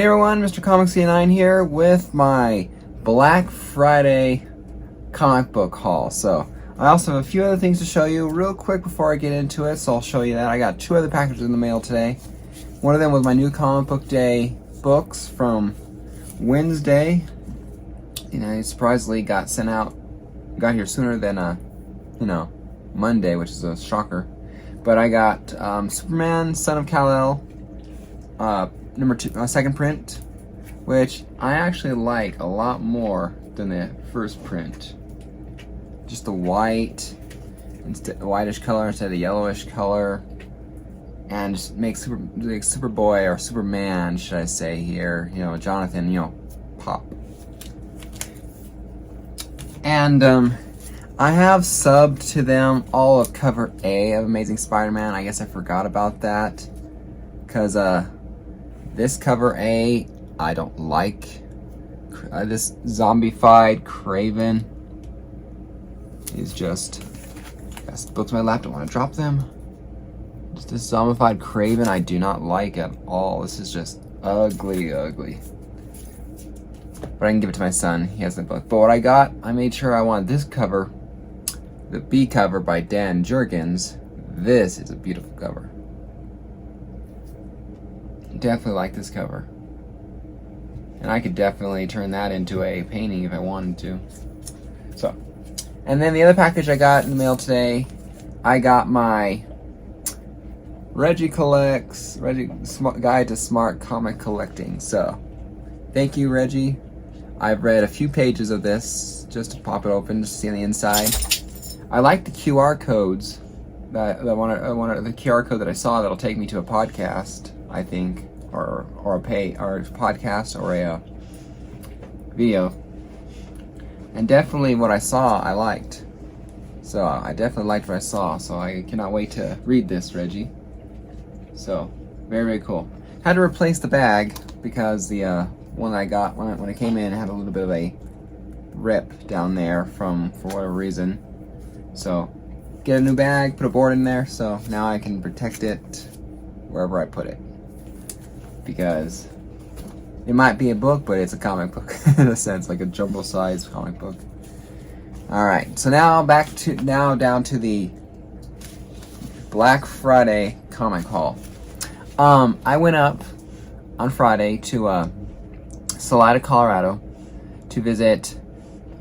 everyone, Mr. Comics 9 here with my Black Friday comic book haul. So, I also have a few other things to show you real quick before I get into it, so I'll show you that. I got 2 other packages in the mail today. One of them was my new comic book day books from Wednesday. I surprisingly got sent out, got here sooner than, Monday, which is a shocker. But I got Superman, Son of Kal-El, number 2, second print, which I actually like a lot more than the first print. Just the white, whitish color instead of the yellowish color, and just makes Superboy or Superman, should I say here, Jonathan, pop. And I have subbed to them all of cover A of Amazing Spider-Man. I guess I forgot about that, because this cover A I don't like. This zombified Kraven is just, that's both my lap, don't want to drop them. Just this zombified Kraven I do not like at all. This is just ugly. But I can give it to my son, he has the book. But what I got, I made sure I wanted this cover, the B cover by Dan Jurgens. This is a beautiful cover. Definitely like this cover. And I could definitely turn that into a painting if I wanted to. So, and then the other package I got in the mail today, I got my Reggie Guide to Smart Comic Collecting. So, thank you, Reggie. I've read a few pages of this just to pop it open to see on the inside. I like the QR codes. The QR code that I saw that'll take me to a podcast, I think, or a podcast or a video. And definitely what I saw I liked. So I definitely liked what I saw. So I cannot wait to read this, Reggie. So very cool. Had to replace the bag because the one I got when it came in had a little bit of a rip down there for whatever reason. So get a new bag, put a board in there, so now I can protect it wherever I put it. Because it might be a book, but it's a comic book in a sense, like a jumbo-sized comic book. Alright, so now down to the Black Friday comic haul. I went up on Friday to Salida, Colorado to visit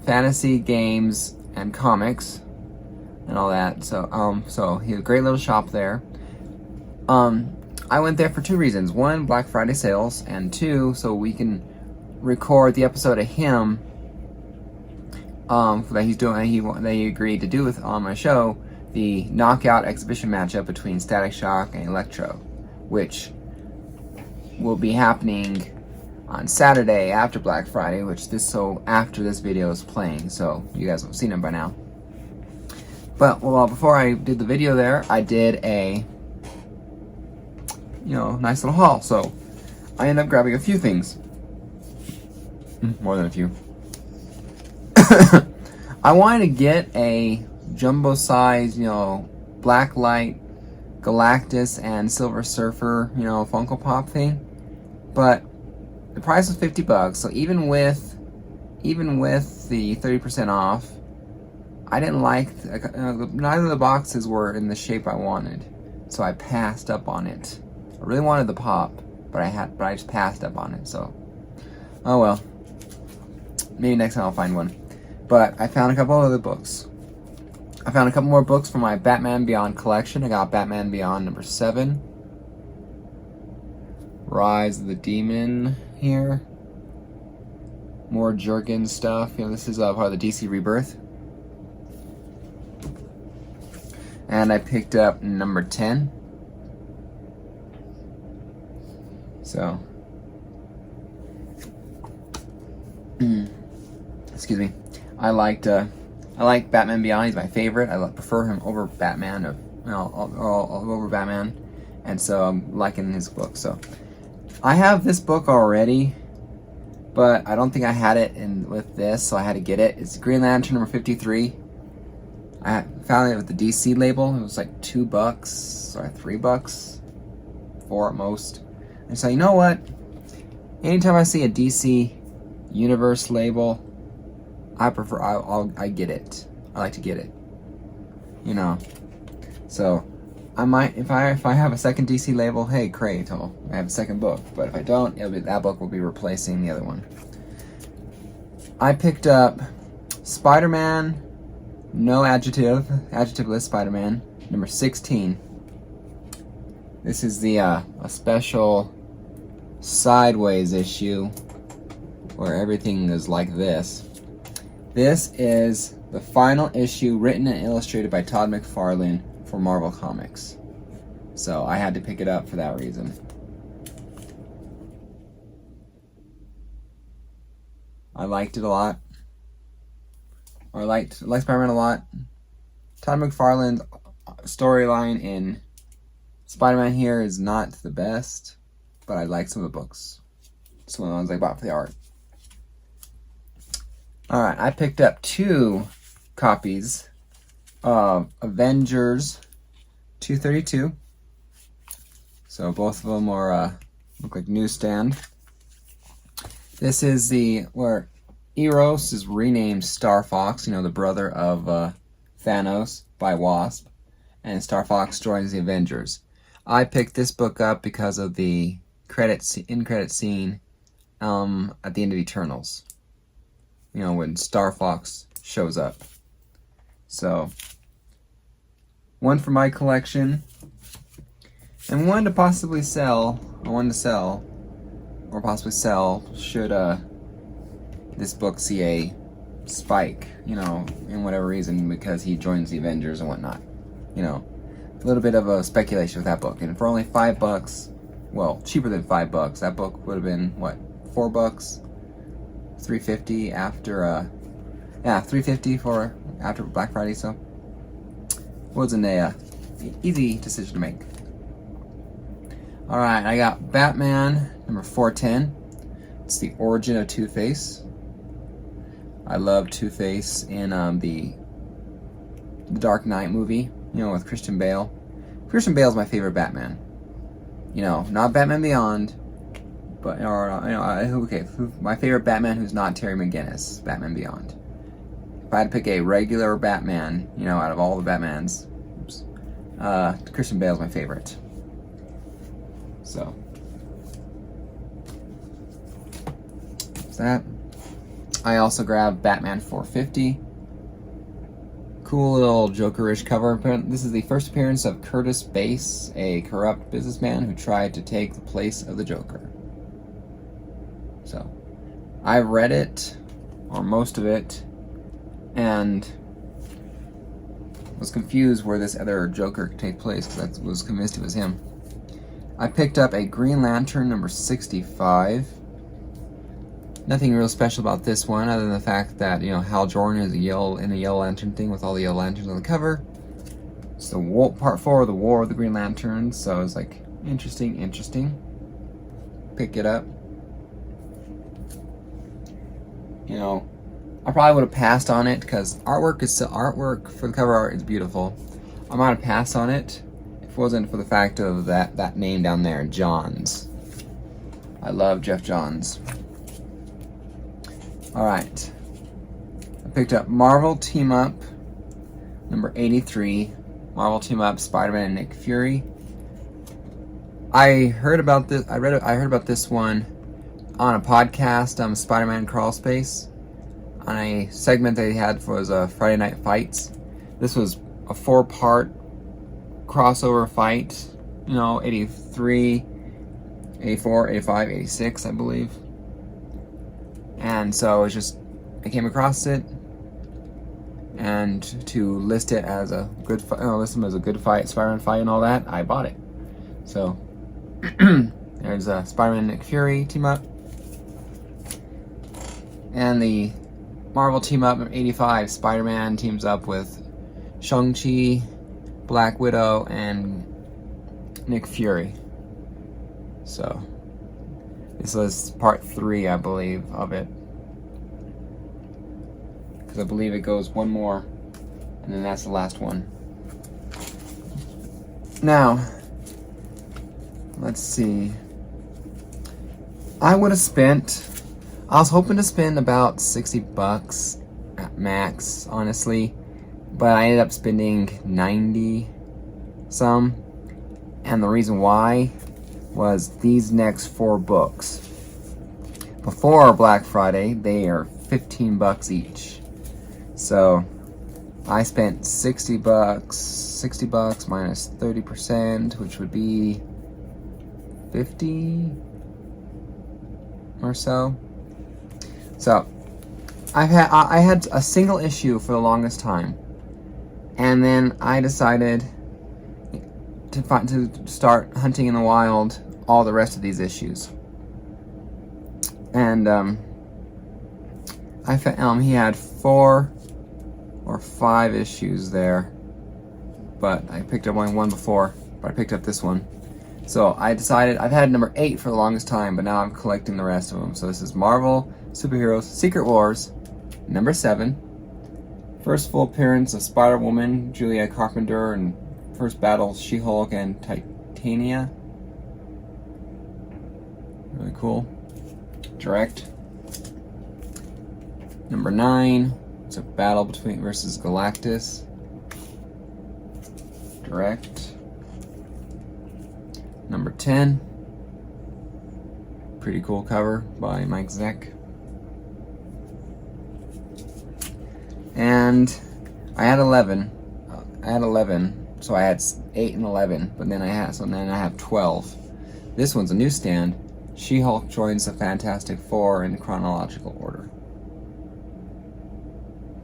Fantasy Games and Comics and all that. So he had a great little shop there. I went there for 2 reasons. 1, Black Friday sales, and 2, so we can record the episode of him that he's doing. That he agreed to do with on my show, the knockout exhibition matchup between Static Shock and Electro, which will be happening on Saturday after Black Friday, after this video is playing, so you guys have seen it by now. But before I did the video there, I did a nice little haul. So I ended up grabbing a few things. More than a few. I wanted to get a jumbo size, Blacklight, Galactus, and Silver Surfer, Funko Pop thing. But the price was $50, so even with the 30% off, I didn't like neither of the boxes were in the shape I wanted, so I passed up on it. I really wanted the pop, but I just passed up on it. So, oh well. Maybe next time I'll find one. But I found a couple other books. I found a couple more books for my Batman Beyond collection. I got Batman Beyond number 7. Rise of the Demon here. More Jurgens stuff. This is part of the DC Rebirth. And I picked up number 10. So, excuse me. I like Batman Beyond. He's my favorite. I prefer him over Batman, over Batman, and so I'm liking his book. So, I have this book already, but I don't think I had it with this, so I had to get it. It's Green Lantern number 53. I found it with the DC label. It was like $2 or $3, $4 at most. And so, you know what? anytime I see a DC Universe label, I prefer, I get it. I like to get it. You know. So, I might, if I have a second DC label, hey, great, I have a second book. But if I don't, that book will be replacing the other one. I picked up Spider-Man, no adjectiveless Spider-Man, number 16. This is the a special sideways issue where everything is like this. This is the final issue written and illustrated by Todd McFarlane for Marvel Comics. So I had to pick it up for that reason. I liked it a lot. I liked Spider-Man a lot. Todd McFarlane's storyline in Spider-Man here is not the best, but I like some of the books. Some of the ones I bought for the art. Alright, I picked up 2 copies of Avengers 232. So both of them are look like newsstand. This is where Eros is renamed Star Fox, the brother of Thanos by Wasp, and Star Fox joins the Avengers. I picked this book up because of the in-credit scene at the end of Eternals. When Star Fox shows up. So, one for my collection, and one to possibly sell. I wanted to sell, or possibly sell, should this book see a spike, in whatever reason, because he joins the Avengers and whatnot. A little bit of a speculation with that book. And for only $5, well, cheaper than $5, that book would have been, what, $4? $3.50 after, $3.50 for after Black Friday, so wasn't a easy decision to make. Alright, I got Batman, number 410. It's the origin of Two-Face. I love Two-Face in the Dark Knight movie, with Christian Bale. Christian Bale's my favorite Batman. Not Batman Beyond, but, my favorite Batman who's not Terry McGinnis, Batman Beyond. If I had to pick a regular Batman, out of all the Batmans, Christian Bale's my favorite. So, that's that. I also grabbed Batman 450. Cool little Joker-ish cover. This is the first appearance of Curtis Bass, a corrupt businessman who tried to take the place of the Joker. So, I read it, or most of it, and was confused where this other Joker could take place, because I was convinced it was him. I picked up a Green Lantern number 65. Nothing real special about this one, other than the fact that, Hal Jordan is in the Yellow Lantern thing with all the Yellow Lanterns on the cover. It's the part 4 of the War of the Green Lanterns, so it's like, interesting. Pick it up. I probably would have passed on it, because artwork for the cover art is beautiful. I might have passed on it if it wasn't for the fact of that name down there, Johns. I love Jeff Johns. Alright. I picked up Marvel Team Up, number 83. Marvel Team Up, Spider-Man and Nick Fury. I heard about this. I heard about this one on a podcast, Spider-Man Crawl Space, on a segment they had for Friday Night Fights. This was a 4-part crossover fight. 83, 84, 85, 86, I believe. And so I came across it, and to list it as a good, list them as a good fight, Spider-Man fight and all that, I bought it. So there's a Spider-Man Nick Fury team up, and the Marvel team up of 85. Spider-Man teams up with Shang-Chi, Black Widow, and Nick Fury. So this was part 3, I believe, of it. Because I believe it goes one more, and then that's the last one. Now, let's see. I would have spent, I was hoping to spend about $60 at max, honestly, but I ended up spending 90 some, and the reason why was these next 4 books. Before Black Friday, they are $15 each. So I spent $60 minus 30%, which would be 50 or so. So I had a single issue for the longest time, and then I decided to start hunting in the wild all the rest of these issues. And I found he had 4 or 5 issues there, but I picked up only one before, but I picked up this one. So I decided, I've had number 8 for the longest time, but now I'm collecting the rest of them. So this is Marvel Superheroes Secret Wars, number 7. First full appearance of Spider-Woman, Julia Carpenter, and first battle She-Hulk and Titania. Really cool. Direct. Number 9. It's a battle versus Galactus. Direct. Number 10. Pretty cool cover by Mike Zeck. And I had 11. So I had 8 and 11, but then I have 12. This one's a newsstand. She-Hulk joins the Fantastic Four in chronological order.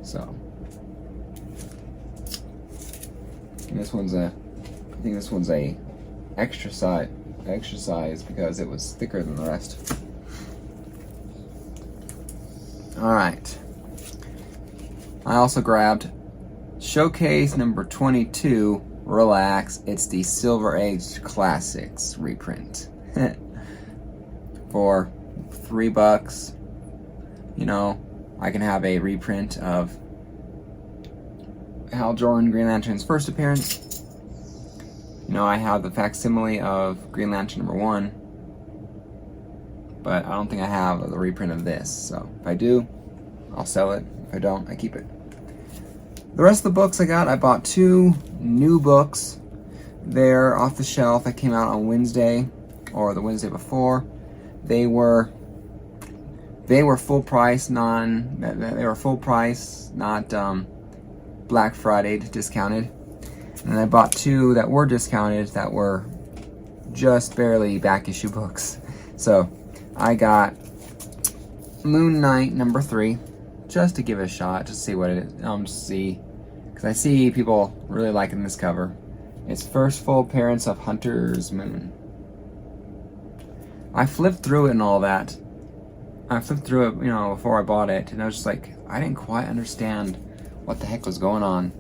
So, and I think this one's a extra size because it was thicker than the rest. All right. I also grabbed Showcase number 22. Relax, it's the Silver Age Classics reprint for $3. You know, I can have a reprint of Hal Jordan, Green Lantern's first appearance. You know, I have the facsimile of Green Lantern number 1, but I don't think I have the reprint of this. So if I do, I'll sell it. If I don't, I keep it. The rest of the books I bought 2 new books. They're off the shelf. That came out on Wednesday or the Wednesday before. They were full price, not Black Friday discounted. And I bought 2 that were discounted that were just barely back issue books. So I got Moon Knight number 3. Just to give it a shot, just to see what it is. Because I see people really liking this cover. It's first full appearance of Hunter's Moon. I flipped through it and all that. I flipped through it, before I bought it, and I was just like, I didn't quite understand what the heck was going on.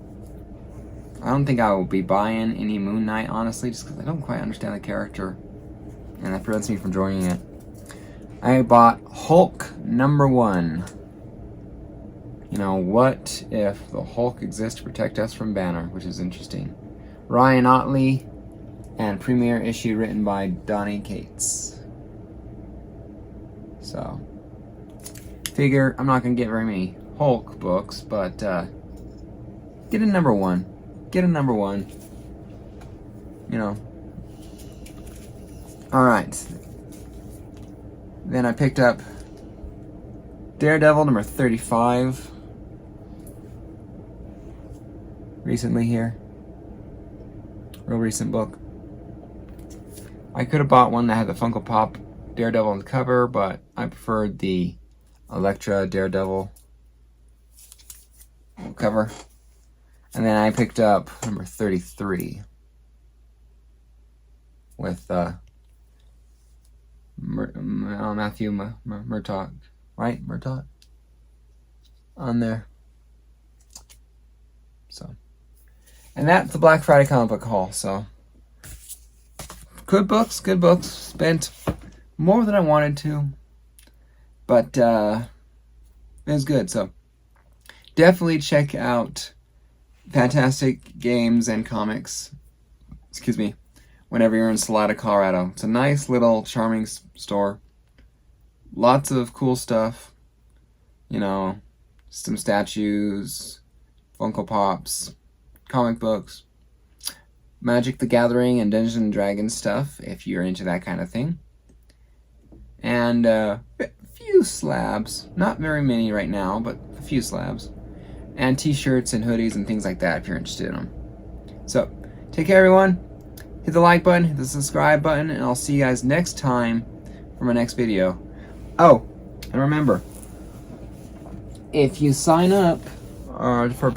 I don't think I will be buying any Moon Knight, honestly, just because I don't quite understand the character, and that prevents me from joining it. I bought Hulk number 1. What if the Hulk exists to protect us from Banner, which is interesting. Ryan Ottley, and premiere issue written by Donny Cates. So, figure I'm not going to get very many Hulk books, but get a number 1. Get a number 1. Alright. Then I picked up Daredevil number 35. Recently here. Real recent book. I could have bought one that had the Funko Pop Daredevil on the cover, but I preferred the Elektra Daredevil cover. And then I picked up number 33 with Matthew Murtaugh, right? Murtaugh on there. So, and that's the Black Friday comic book haul. So, good books. Spent more than I wanted to, but it was good. So, definitely check out Fantastic Games and Comics. Whenever you're in Salida, Colorado. It's a nice little charming store. lots of cool stuff. You know, some statues, Funko Pops, comic books, Magic the Gathering and Dungeons and Dragons stuff, if you're into that kind of thing. And a few slabs, not very many right now, but a few slabs. And t-shirts and hoodies and things like that if you're interested in them. So, take care everyone. Hit the like button, hit the subscribe button, and I'll see you guys next time for my next video. Oh, and remember, if you sign up for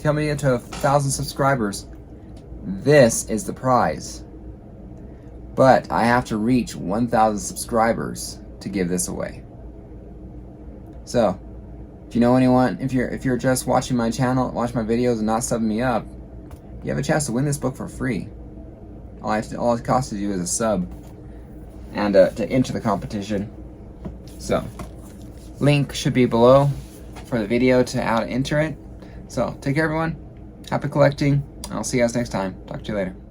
coming into 1,000 subscribers, this is the prize. But I have to reach 1,000 subscribers to give this away. So, if you know anyone, if you're just watching my channel, watching my videos and not subbing me up, you have a chance to win this book for free. All it costs you is a sub and to enter the competition. So, link should be below for the video to how to enter it. So, take care everyone. Happy collecting. I'll see you guys next time. Talk to you later.